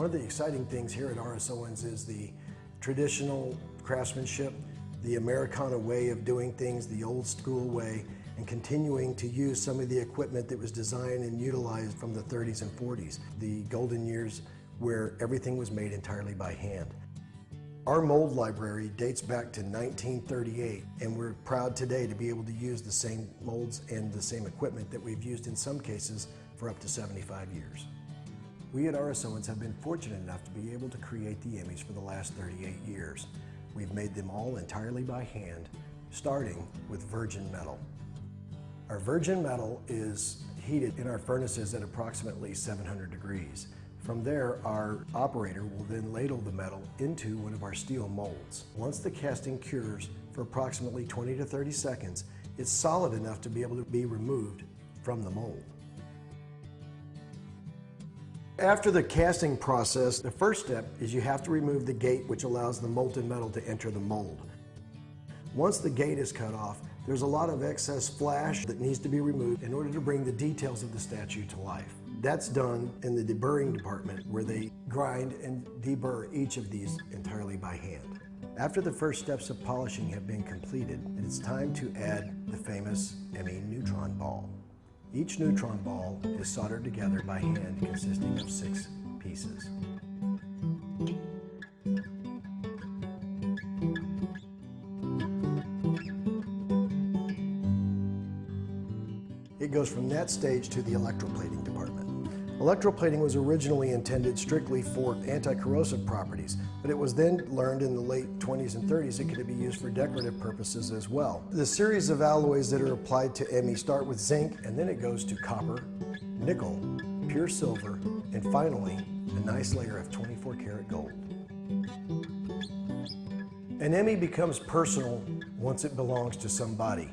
One of the exciting things here at R.S. Owens is the traditional craftsmanship, the Americana way of doing things, the old school way, and continuing to use some of the equipment that was designed and utilized from the 30s and 40s, the golden years where everything was made entirely by hand. Our mold library dates back to 1938, and we're proud today to be able to use the same molds and the same equipment that we've used in some cases for up to 75 years. We at R.S. Owens have been fortunate enough to be able to create the Emmys for the last 38 years. We've made them all entirely by hand, starting with virgin metal. Our virgin metal is heated in our furnaces at approximately 700 degrees. From there, our operator will then ladle the metal into one of our steel molds. Once the casting cures for approximately 20 to 30 seconds, it's solid enough to be able to be removed from the mold. After the casting process, the first step is you have to remove the gate which allows the molten metal to enter the mold. Once the gate is cut off, there's a lot of excess flash that needs to be removed in order to bring the details of the statue to life. That's done in the deburring department where they grind and deburr each of these entirely by hand. After the first steps of polishing have been completed, it's time to add the famous Emmy neutron ball. Each neutron ball is soldered together by hand consisting of 6 pieces. It goes from that stage to the electroplating department. Electroplating was originally intended strictly for anti-corrosive properties, but it was then learned in the late 20s and 30s it could be used for decorative purposes as well. The series of alloys that are applied to Emmy start with zinc, and then it goes to copper, nickel, pure silver, and finally, a nice layer of 24-karat gold. An Emmy becomes personal once it belongs to somebody.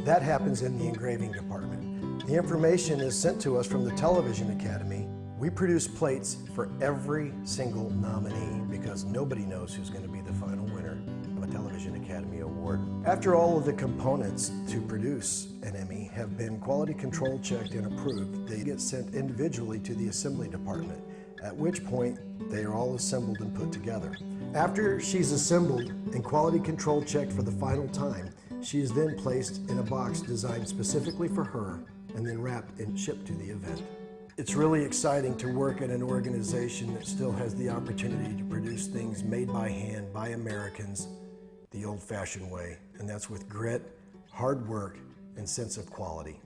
That happens in the engraving department. The information is sent to us from the Television Academy. We produce plates for every single nominee because nobody knows who's going to be the final winner of a Television Academy Award. After all of the components to produce an Emmy have been quality control checked and approved, they get sent individually to the assembly department, at which point they are all assembled and put together. After she's assembled and quality control checked for the final time, she is then placed in a box designed specifically for her and then wrapped and shipped to the event. It's really exciting to work at an organization that still has the opportunity to produce things made by hand by Americans the old-fashioned way, and that's with grit, hard work, and sense of quality.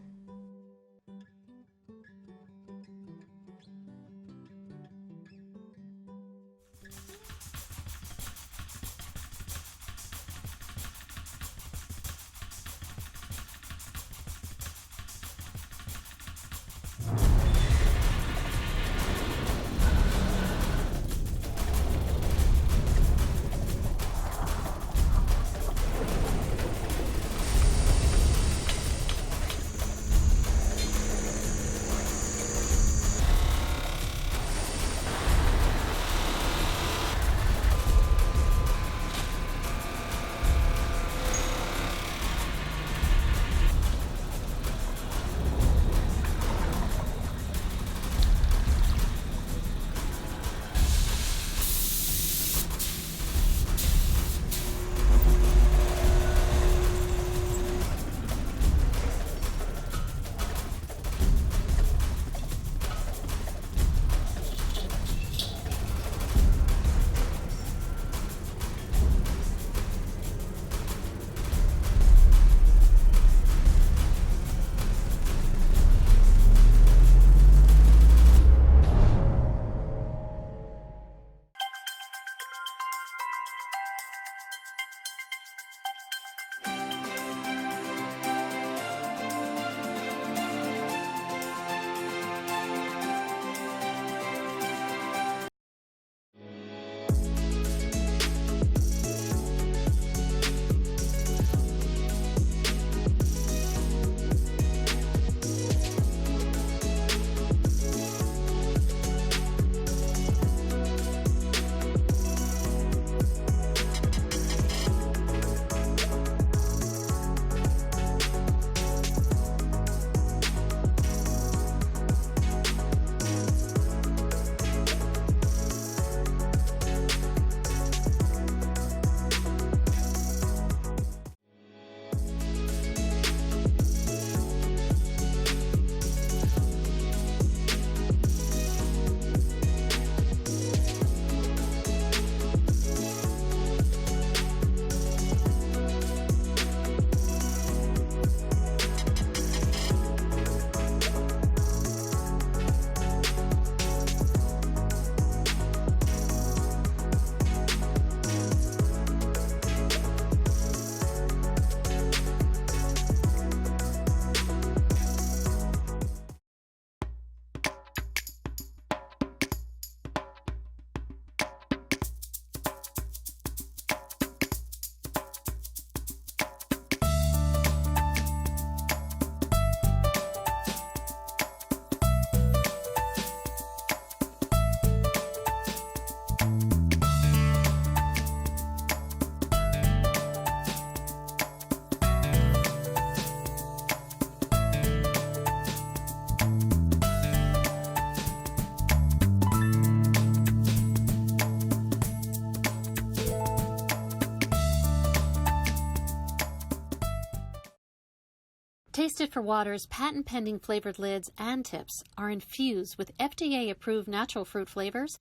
Taste It for Water's patent-pending flavored lids and tips are infused with FDA-approved natural fruit flavors,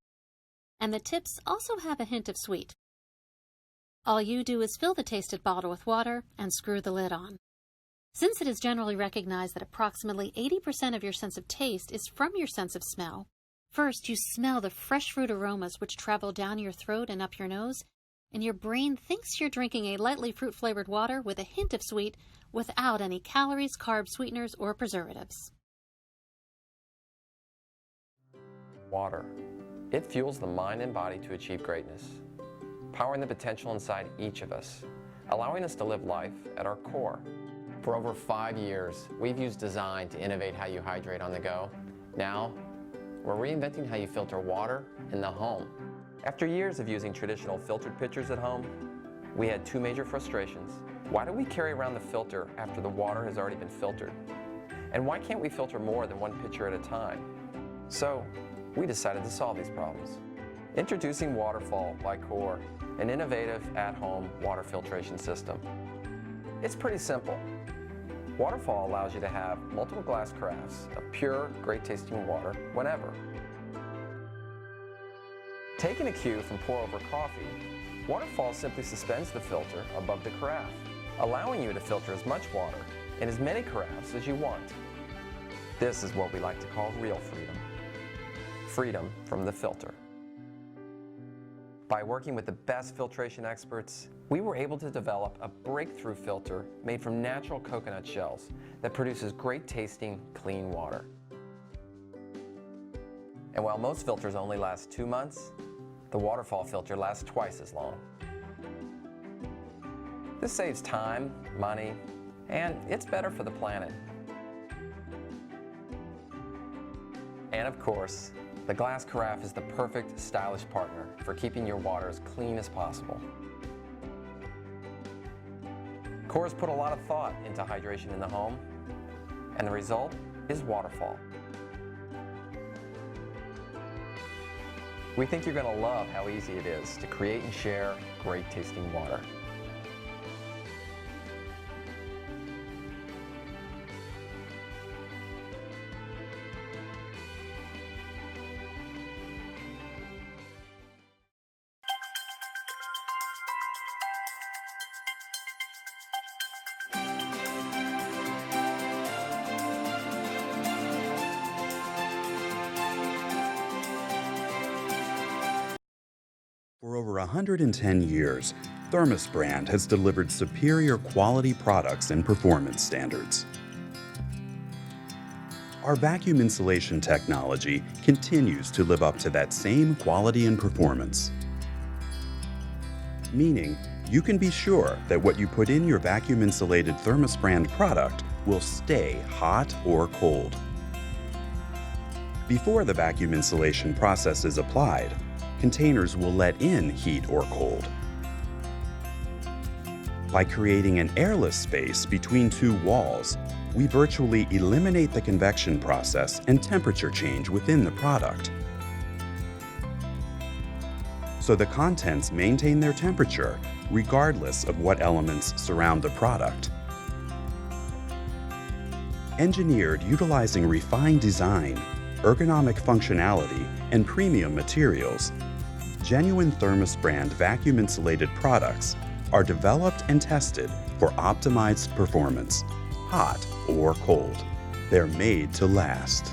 and the tips also have a hint of sweet. All you do is fill the Taste It bottle with water and screw the lid on. Since it is generally recognized that approximately 80% of your sense of taste is from your sense of smell, first you smell the fresh fruit aromas which travel down your throat and up your nose, and your brain thinks you're drinking a lightly fruit-flavored water with a hint of sweet without any calories, carbs, sweeteners, or preservatives. Water. It fuels the mind and body to achieve greatness, powering the potential inside each of us, allowing us to live life at our core. For over 5 years, we've used design to innovate how you hydrate on the go. Now, we're reinventing how you filter water in the home. After years of using traditional filtered pitchers at home, we had 2 major frustrations. Why do we carry around the filter after the water has already been filtered? And why can't we filter more than 1 pitcher at a time? So, we decided to solve these problems. Introducing Waterfall by Core, an innovative at-home water filtration system. It's pretty simple. Waterfall allows you to have multiple glass carafes of pure, great-tasting water whenever. Taking a cue from pour-over coffee, Waterfall simply suspends the filter above the carafe, allowing you to filter as much water in as many carafes as you want. This is what we like to call real freedom. Freedom from the filter. By working with the best filtration experts, we were able to develop a breakthrough filter made from natural coconut shells that produces great tasting, clean water. And while most filters only last 2 months, the Waterfall filter lasts twice as long. This saves time, money, and it's better for the planet. And of course, the glass carafe is the perfect, stylish partner for keeping your water as clean as possible. Core's put a lot of thought into hydration in the home, and the result is Waterfall. We think you're going to love how easy it is to create and share great tasting water. For over 110 years, Thermos brand has delivered superior quality products and performance standards. Our vacuum insulation technology continues to live up to that same quality and performance. Meaning, you can be sure that what you put in your vacuum insulated Thermos brand product will stay hot or cold. Before the vacuum insulation process is applied, containers will let in heat or cold. By creating an airless space between 2 walls, we virtually eliminate the convection process and temperature change within the product. So the contents maintain their temperature regardless of what elements surround the product. Engineered utilizing refined design, ergonomic functionality, and premium materials, genuine Thermos brand vacuum insulated products are developed and tested for optimized performance, hot or cold. They're made to last.